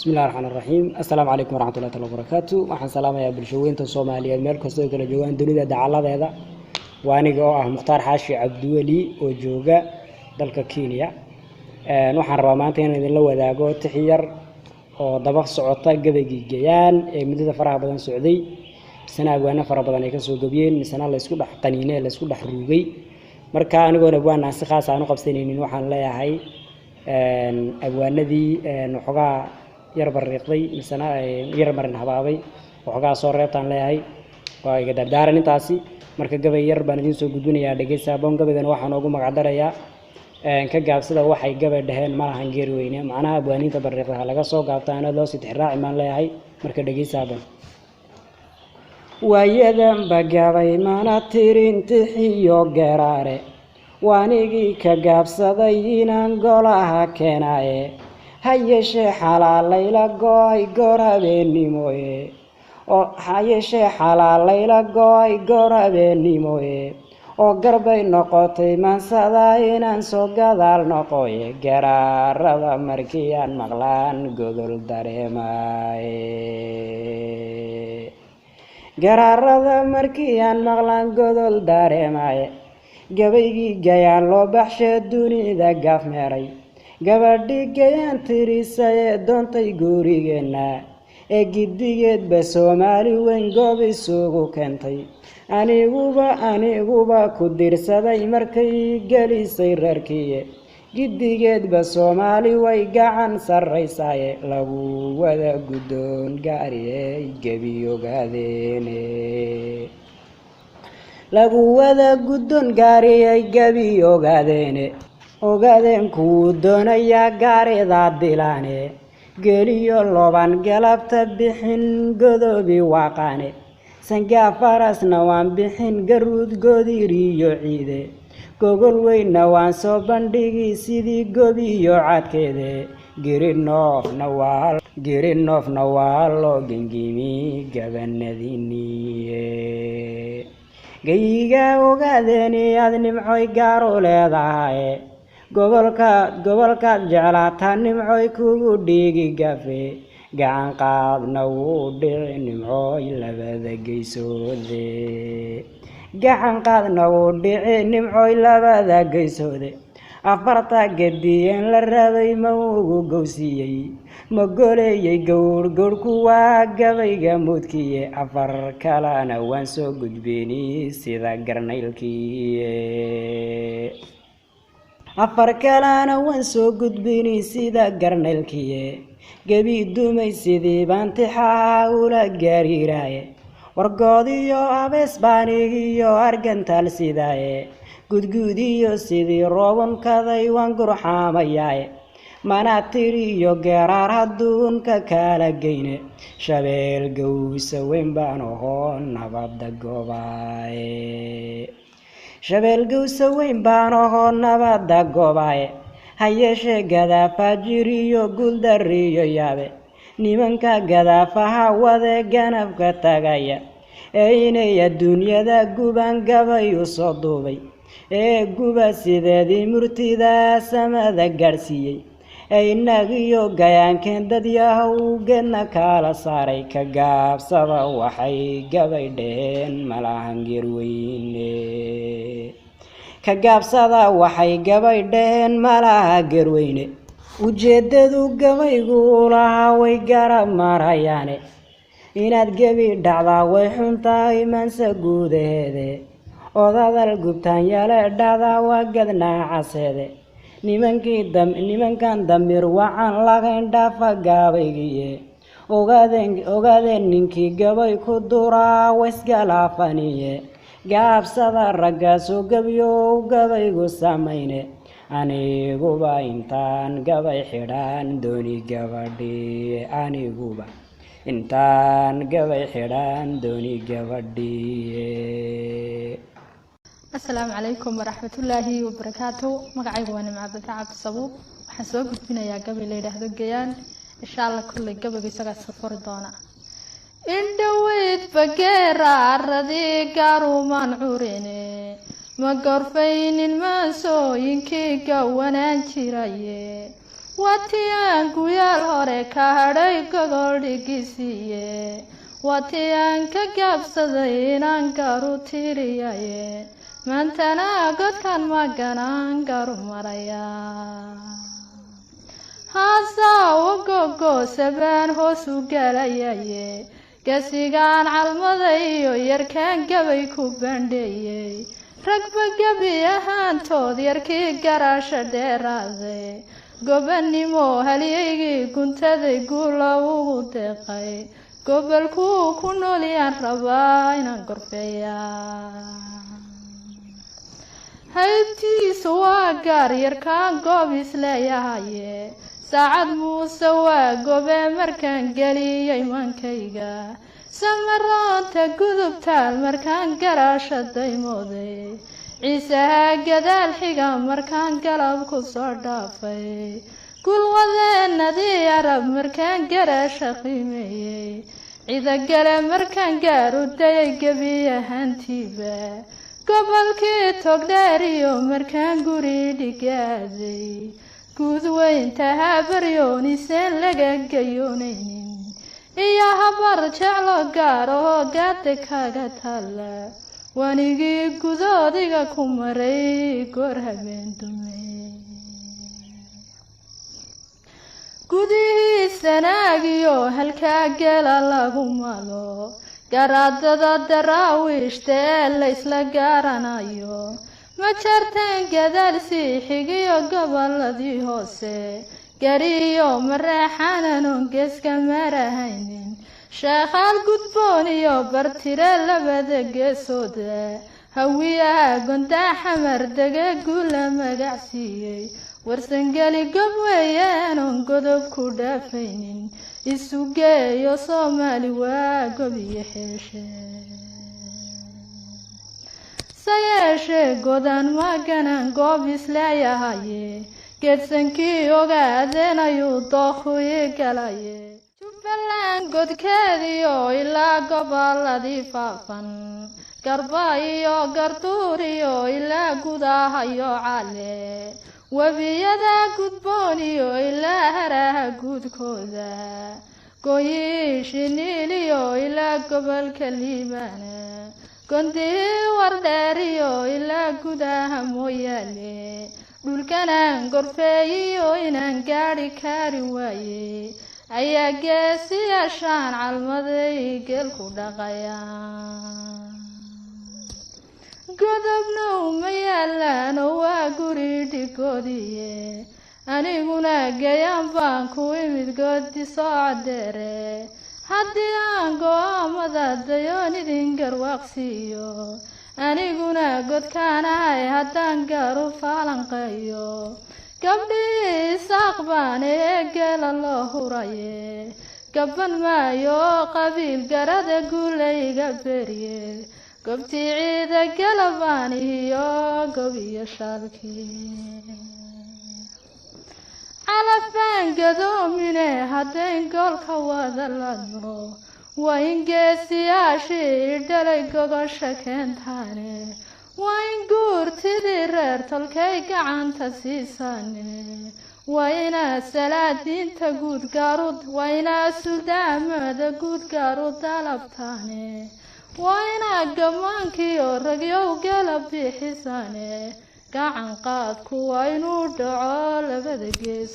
بسم الله الرحمن الرحيم السلام عليكم ورحمة الله وبركاته waxaan salaamayaa bulshooyinka Soomaaliyeed meel kasta oo kala joogan dunida dacaladeeda waaniga oo ah Mukhtaar Xaashi Cabdiwali oo jooga dalka Kenya waxaan rabaa maanta inaan idin la wadaago tixiyar oo dabaq socota gabayga Gayaan ee midada faraha badan socday sanaagwana fara badan ay ka soo gabiyeen misana la isku dhax qaniinay la isku dhax ruugay marka anigoona waan si khaas ah u qabsanaynin waxaan leeyahay abwaanadii xogaa yar bariiqday misana yar marin habaabay xogaa soo reebtaan leeyahay waa iga dardaaran intaasi marka gabay yar baan idin soo gudbinayaa dhageysa boon gabaygan waxaan ugu magac darayaa ka gaabsada waxay gabay dhaheen malahan geer weyne macnaha abwaaniinta bariiqda laga soo gaabtaan loo si tixraaci maan leeyahay marka dhageysa boon waayadan bagabay mana tirin tixiyo garaare waanigi ka gaabsaday inaan golaha keenaye hayeshe xalaalayla gooy gorabeennimoye oo hayeshe xalaalayla gooy gorabeennimoye oo garbay noqotay maansada inaan soo gadaal noqoye garaarada markiyaan maqlaan godol dareemaye garaarada markiyaan maqlaan godol dareemaye gabaygii Gayaan loo baxshay dunida gaaf meeray gabadhii Gayaan tirisay doontay gurigeena ee gidigeedba Soomaali weyn goob isugu keentay aniguba ku dirsaday markay galisay reerkiye gidigeedba Soomaali way gacan sarreysay lagu wada gudoon gaariyay gabiyogadeene lagu wada gudon gaariyay gabiyogadeene ogaadeen ku doonaya gaarida dilaane geliyo loban galabta bixin godobi waaqane sanga farasna waan bixin garuud godiriyo ciide gogol weyna waan soo bandhigi sidii gobiyo cadkeede girinofna waa loo gengimi gabanadiniye gayiga ogaadeen aad nimcoy gaaro leedahay gobolka jeclaata nimcoy kugu dhigi gafe gacan qaadna wuu dhici nimcoy labada geysoode gacan qaadna wuu dhici nimcoy labada geysoode afarta gadiyeen la rabay ma ugu gowsiyey ma goleeyay gowr kuwaa gabayga mudkiye afar kalena waan soo gudbini sida garnaylkiye afar kalena waan soo gudbini sida garnaylkiye gabi dumay sidii baantixaa ula gaariiraaye wargoodiyo abees baanigiyo argantaal sidaaye gudguudiyo sidii roobonkaday waan gurxaamayaaye mana tiriyo garaar hadduunka kala geyne shabeel gowsa weyn baan ahoo nabada goobaye shabeel gowsa weyn baan ahoo nabada goobaye hayeshe gadaafa jiriyo guldariyo yaabe nimanka gadaafaha wade ganafka tagaya ee inay adduunyada guban gabay u soo duubay ee guba sideedii murtida samada gaarsiiyey inagiyo Gayaankeen dad yahow geedna kala saaray ka gaabsada waxay gabay dhaheen malahan geer weyne ka gaabsada waxay gabay dhaheen malaha geer weyne ujeedadu gabaygu lahaa way garab marayaane inaad gabi dhacdaa way xuntahay maansa guudaheede odadal gubtaan yale dhacdaa waa gadnaa caseede nimankan damir wacan lahayn dhaafa gabaygiye ogaadeen ninkii gabay ku duraa waysgalaafaniye gaabsada raggaasoo gabiyow gabaygu samayne aniguba intaan gabay xidhaan dooni gabadhii aniguba intaan gabay xidhaan dooni gabadhii السلام عليكم ورحمة الله وبركاته مقعي وانا مع بتاعة الصبوب وحسوق بنا يا قبل ليلة هذا Gayaan إن شاء الله كل قبل بيسقى سفر دونا إن دويت فقيرة الرذي قارو منعوريني ما قرفين الماسو ينكي قوانا انشراي watiyaan guyaal hore ka hadhay gogol dhigisiiye watiyaan ka gaabsaday inaan garu tiriyaye maantana godkan maganaan garu maraya haasaa ugogo sabaan hoos u galayaye gasigaan calmada iyo yarkaan gabay ku bandheeyey ragba gabi ahaantood yarkii garaasha dheeraaday gobannimo halyaygii guntaday guula ugu deeqay gobolkuu ku noolyaan rabaa inaan gorfeeyaa haybtiisu waa gaar yarkaan goob isleeyahaye saacad muuse waa gobe markaan geliyay mankayga samaroonta gudubtaal markaan garaasha daymooday ciisaha gadaal xiga markaan galab ku soo dhaafay gulwadeenadii arab markaan garaasha qiimeeyey cidagale markaan gaar u dayay gebi ahaantiiba gobolkii togdheeriyo markaan guri dhigaaday guud weynta habaryooniiseen laga gayoonaynin iyo habar jeclo gaar oo gaada kaga taalla wanigii gudoodiga ku maray goor habeen dumay gudihii sanaagiyo halkaa gela lagu malo garaadada daraawiishta ee laysla gaaranayo ma jartaan gadaal sii xigiyo goboladii hoose gariyo mareexananon geeska marahaynin sheekhaal gudboon iyo bartire labada geesooda hawiyaha gondaa xamar dege guula magacsiiyey warsangeli gob weeyaanon godob ku dhaafaynin isu geeyo soomaali waa gob iyo xeeshe sayeeshee godan maganan goob isleeyahaye geedsankii ogaadeen ayuu dookhu ii galaye jubbaland godkeediyo ilaa goboladii faafan garba iyo garduur iyo ilaa gudahayo cale webiyada gudboon iyo ilaa haraha guudkooda goyi shiniil iyo ilaa gobolka liibaana gondii wardheeriyo ilaa gudaha mooyaale dhulkanaan gorfeeyiyo inaan gaadhi kari waaye ayaa geesiyaashaan calmaday geelku dhaqayaan godobna uma yaalaan oo waa guri dhigoodiye aniguna gayaan baan ku imid goodi soo cadeere haddii aan go-aamada dayoon idin garwaaqsiiyo aniguna godkaan ahay haddaan gaaru faalanqeeyo gabdhii isaaq baan ee geela loo huraye gaban maayo qabiil garada guulayga beriye gobtii ciida galabaan iyo gob iyo shaalkii calafaan gadoomine haddayn goolka wada ladno waa in geesiyaashii dhalay gogosha keentaane waa in guurtidii reer tolkay gacanta siisaane waa inaa salaadiinta guud gaarud waa inaa suldaamada guud gaarud dalabtaane waa inaa gammaankiyo ragyow gala bixisaane gacan qaadku waa inuu dhaco labada gees